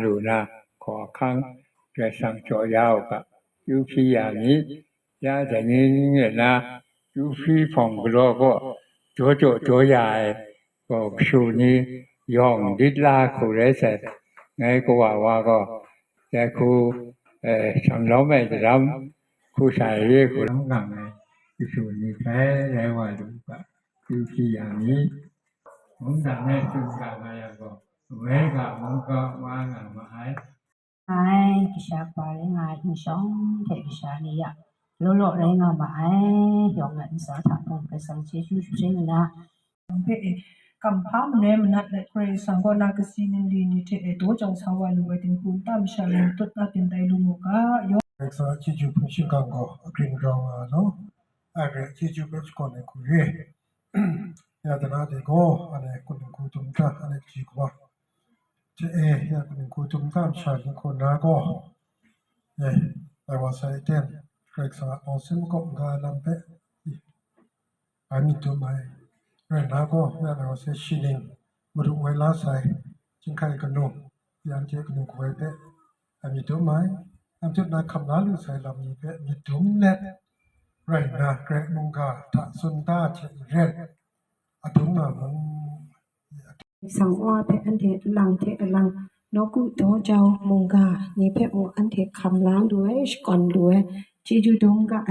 လူနာขอครั้งเกิดสั่งจ่อยาวกับยูพีอย่างนี้ยาแต่นี้เนี่ยนะยูพีผ่องกลัวก็จ่อยายก็ชูนี้ย่องดิดลาคูเรสไงก็ว่าก็แต่ครูสั่งล้อไม่จะทำครูชายเรียกครูต้องกังไงชูนี้แพ้แล้วว่าดูกับยูพีอย่างนี้ผมทำให้จุนกันมาอย่างก็เว้กับมันก็ว่างานมาให้กิจกรรมงานที่สองเทศกาลนี้รู้หลอกได้งานมายองเงินสาธารณไปสังเกตชูชุดนี้นะเพะกำพัมเนี่ยมันนัดเลยใครสังกัดนักสิ่งนี้นี่เทตัวจังสาวลูกไอ้ถึงคุณตามชาลิตุตัดเป็นได้ลูกก็ยอเอกสารที่จูบชิกังก็กรีนรองเนาะอะไรที่จูบเป็นคนในคุยยาตนาเด็กก็อะไรคนในคุยตรงกันอะไรจีกว่าจะยาคนในคุยตรงกันชาลิคนน้าก็แต่ว่าใส่เต้นเอกสารเอาซึ่งก็งานลำเป๊ะอันนี้ตัวใหม่เรื่องน้าก็ยาแต่ว่าใส่ชิลิงมาดูเวลาใส่จึงใครกันนุ่มยันเจ้ากันนุ่มคุยเป๊ะอันนี้ตัวใหม่อันจุดนั้นคำนั้นลูกใส่ลำนี้เป๊ะมีถุงเน็ตไรนาเกรมุงกาถ้าสุนตาเฉยเร่อถุงน่ะมันสังว่าเพอันเทลังเทลังนกุโตเจ้ามงกานี่เพออันเทคำล้างด้วยก่อนด้วยจีจูดงกาไอ